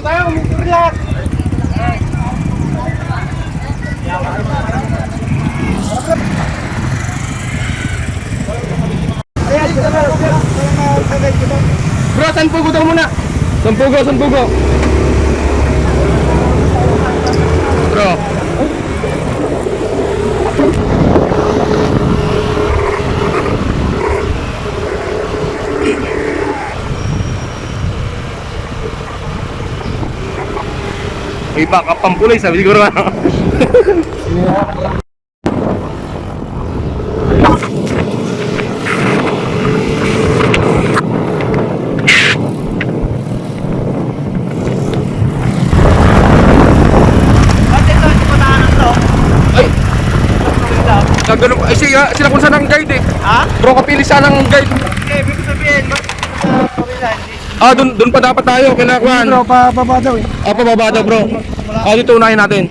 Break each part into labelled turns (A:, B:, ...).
A: tayo, umikot lahat.
B: Bro, sanpugo daw muna. Sanpugo. Bro. May backup pang pulis, sabi siguro ano. Ganun, ay sila kung saan ang guide eh.
A: Ha?
B: Bro, kapili saan ang guide.
A: Okay, ibig sabihin,
B: Dun pa dapat tayo, kailangan.
A: bro, pababa daw eh.
B: Pababa daw bro. Dito unahin natin.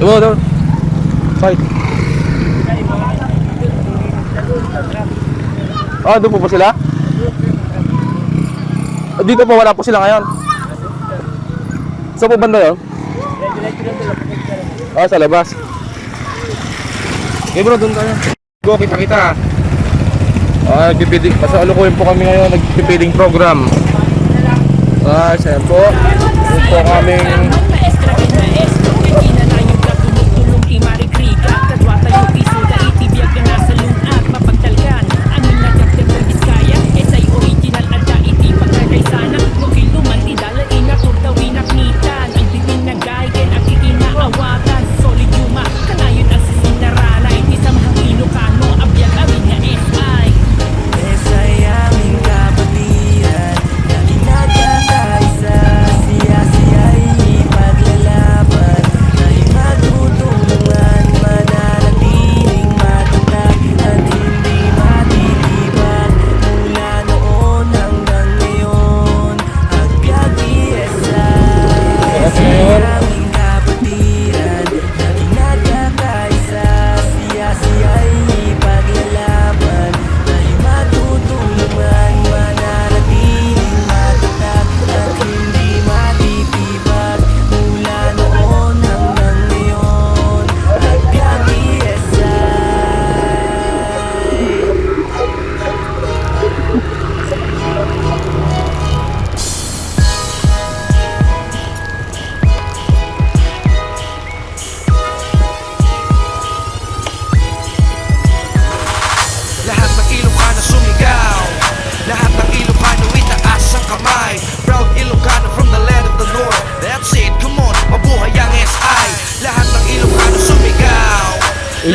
B: Doon. Fight. Doon po ba sila? Dito po wala po sila ngayon. Saan po banda yun? Sa labas. Okay bro, doon tayo. Go, kita. Nagpipiling. Pasalukuhin po kami ngayon. Nagpipiling program. Saan po? Doon po kaming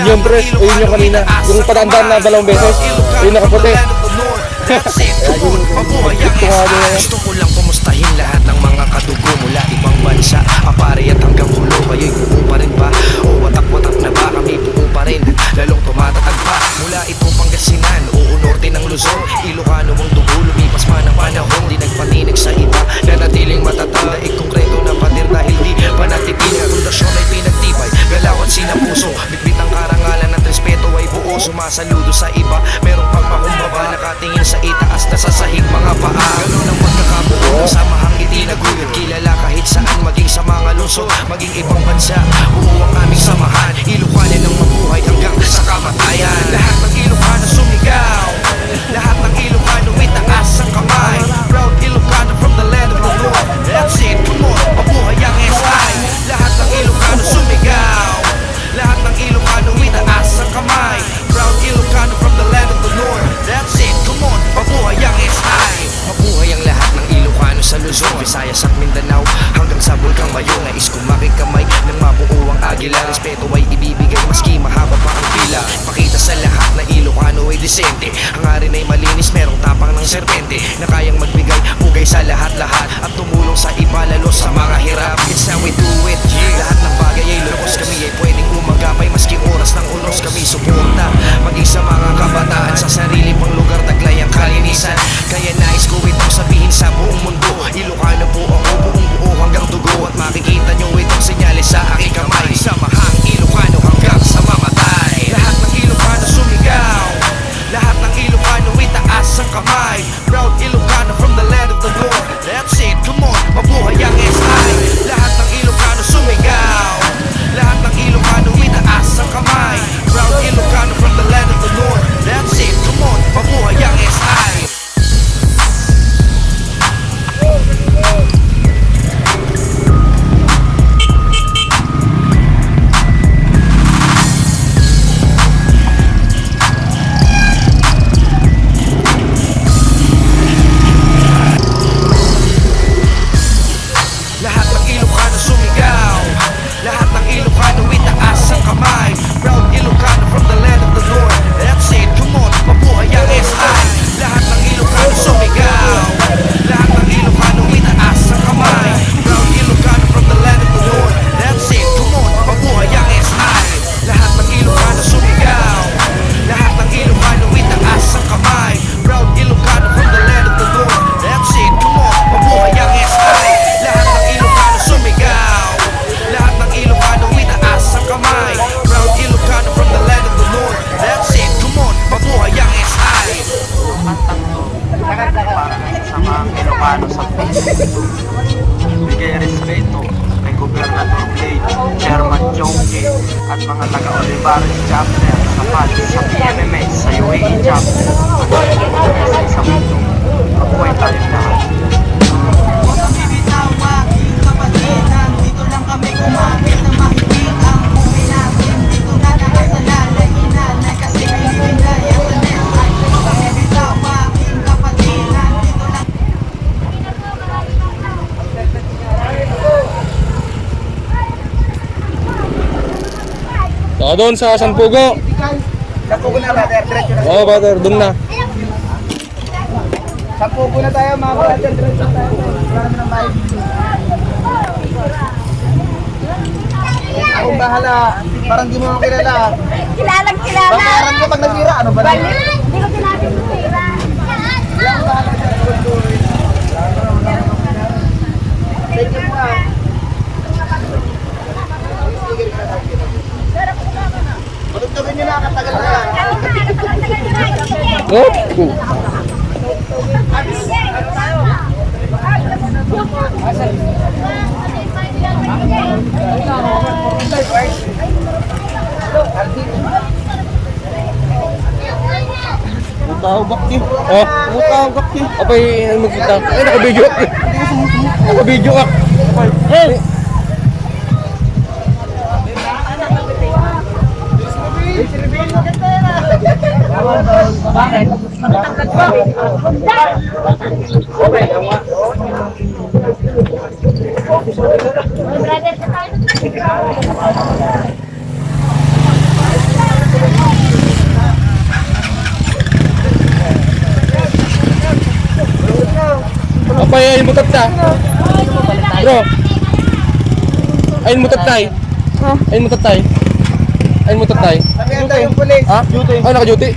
B: yun yung press, yun yung kanina. Yung padandaan na 2 beses, yun nakaputi.
C: Gusto ko lang kumustahin lahat ng mga kadugo mula ibang bansa, apare at hanggang hulo. Kayo'y buo pa rin ba? O watak-watak na ba? Kami buo pa rin, lalong tumatatag pa. Mula itong Pangasinan, o norte ng Luzon, Ilocano ang dugo, lumipas pa ng panahon. Di nagpatinig sa iba, nanatiling matatag. Daig konkreto na pader dahil di panatitig. Pundasyon ay pinagtibay, galawat sinapuso. Bitbit ang karangalan at respeto ay buo. Sumasaludo sa iba, merong pagpakumbaba. Nakatingin sa itaas na sa sahig mga paa. Ganun ang pagkakabuo ng samahang itinaguyod. Kilala kahit saan, maging sa mga lungsod, maging ibang bansa. Buo ang aming samahan, Ilocano ng mabuhay hanggang sa kamatayan. Lahat ng Ilocano sumigaw, lahat ng Ilocano itaas ang kamay. Proud Ilocano from the land of the North. That's it, come on, mabuhay ang SI. Lahat ng Ilocano sumigaw, lahat ng Ilocano itaas ang kamay. Proud Ilocano from the land of the North. That's it, come on, mabuhay ang SI. Mabuhay ang lahat ng Ilocano sa Luzon, Visayas at Mindanao, hanggang sa Bulkang Mayo. Nais kong makikamay ng mabuo ang agila. Respeto ay ibibigay maski mahaba pa ang pila. Pakita sa lahat na Ilocano ay disente. Hangarin ay malinis, merong tapang ng serpente, na kayang magbigay pugay sa lahat-lahat at tumulong sa iba lalo sa mga hirap. It's how we do it, lahat ng bagay ay lubos. Kami ay pwedeng umagapay maski oras ng unos. Kami suporta maging sa mga kabataan, sa sarili pang lugar taglay ang kalinisan. Kaya nais ko itong sabihin sa buong mundo, Ilocano po ako, buong buo hanggang dugo. At
D: Bigay respeto kay Gobernador Blade, Chairman Chongki, at mga taga-Olivares chapter sa PAD, sa PMMA, sa UAE chapter, at sa isang mundo. Mabuhay tayong lahat.
B: Saka doon sa San Pugo.
A: Sapugo na, brother. Diretso na.
B: Oo, brother, doon na.
A: Sapugo na tayo, mga brother. Diretso tayo. Wala naman ang bayad. Akong bahala. Parang di mo ako kilala.
E: Kilalang kilala.
A: Bakaran ka pag nagtira. Ano ba?
E: Bali, hindi ko sinabi mo tira.
A: Thank you po ah. Matutugin nyo na, katagal na yan.
B: Oh,
A: Utahubak din.
B: oh,
A: Utahubak din.
B: apay, magkita. Ay, naka-video. Naka-video ka. Hey!
A: Bakit?
B: Apay, ayun mo tatta. Bro. Ayun mo tattay. Ayun mo tattay. Ayun mo tattay.
A: Sabihan tayo yung police.
B: Ha? Ay, naka-duty.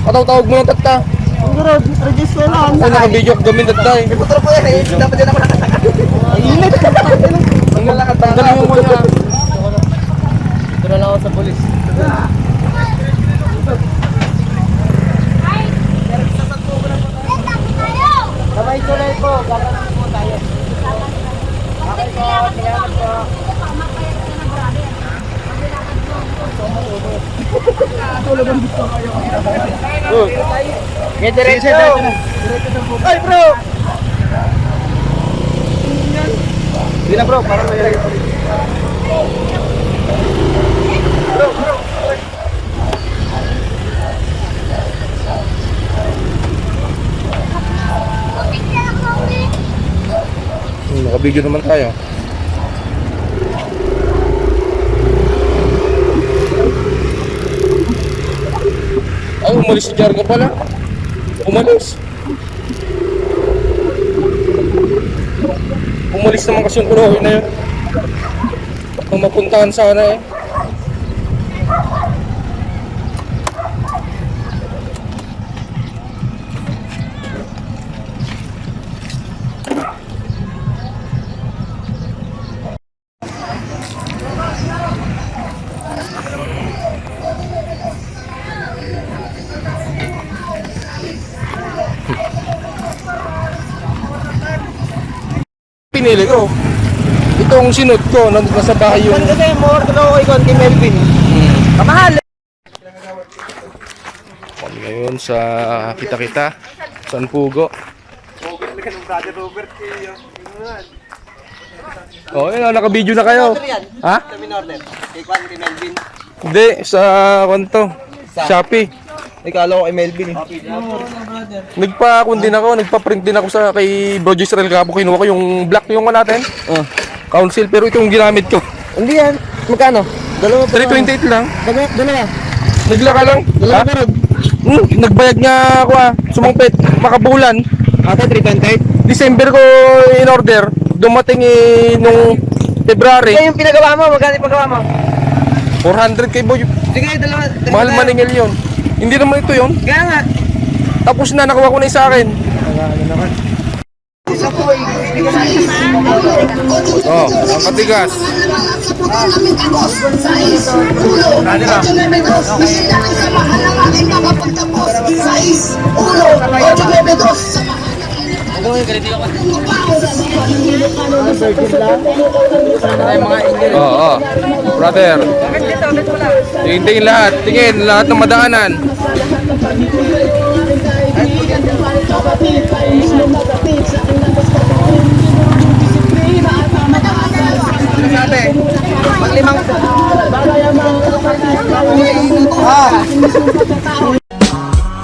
B: Patawag mo ng tatta.
A: Register lang.
B: Ay, naka-video ka gamin tattay.
A: Putro po yan eh. Dapat din ako nakatagal. Ay, init.
B: Ang galing mo niya.
A: Dito na lang ako sa police. Sabay tulay po. Gagawin po tayo. Okay po. Salamat po.
B: Oh.
A: May diretso. Ay bro. Hindi na bro. Parang may
B: Naka-video naman tayo. Ay, umalis si Jarga pala. Umalis. Umalis naman kasi yung kulohin na yun. Kung mapuntahan sana eh. Pinili ko. Itong sinod ko, nasa bahay yung...
A: kasi more daw ko kay Melvin. Kamahal.
B: Kami ngayon sa kita-kita, San Pugo. Oh, yun, naka-video na kayo. Ha?
A: Kami order. Kay Kwan, kay Melvin.
B: Hindi, sa kwanto. Shopee.
A: Ikala ko kay Melvin eh.
B: Nagpa-kun din ako, nagpa-print din ako sa kay Bro Israel Gabo. Kinuha ko yung black yung natin. Council, pero ito yung ginamit ko.
A: Hindi yan. Magkano? Dalawa pa.
B: 328 lang.
A: Dalawa.
B: Naglaka lang.
A: Dalawa
B: Ha?
A: pa rin.
B: Nagbayad nga ako sumangpit, makabulan.
A: Ate, 328.
B: December ko in order. Dumating nung February.
A: Kaya yung pinagawa mo, magkano yung pagawa mo?
B: 400 kay Boy.
A: Sige, dalawa.
B: Mahal maningil yun. Hindi naman ito yun.
A: Kaya nga.
B: Tapos na, nakuha ko na sa akin.
A: Isa po eh.
B: Oh, ang katigas. Oo. Brother. Tingin lahat. Tingin lahat ng madaanan.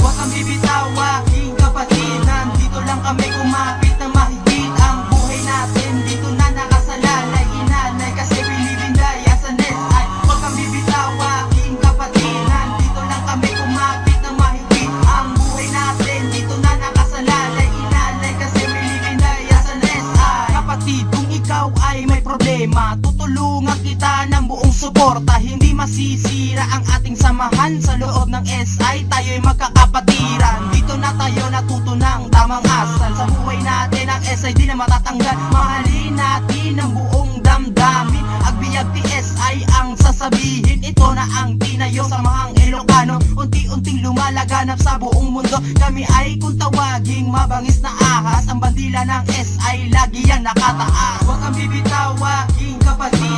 C: Huwag kang bibitawa, aking kapatid. Nandito lang kami kumapit na mahigit ang buhay natin. Dito na nakasalalay, inalay kasi believe in die as an SI. Huwag kang bibitawa, aking kapatid. Nandito lang kami kumapit na mahigit ang buhay natin. Dito na nakasalalay, inalay kasi believe in die as an SI. Kapatid, kung ikaw ay may problema, tutulungan kita ng buong suporta. Hindi masisira ang ating samahan sa loob ng SI. Tayo'y magkakapatiran. Dito na tayo natuto ng tamang asal. Sa buhay natin ang SI di na matatanggal. Mahalin natin ang buong damdamin. Agbiag TSI ang sasabihin. Ito na ang tinayo sa mahang Ilocano. Unti-unting lumalaganap sa buong mundo. Kami ay kung tawaging mabangis na ahas. Ang bandila ng SI lagi yan nakataas. Huwag kang bibitawa, aking kapatid.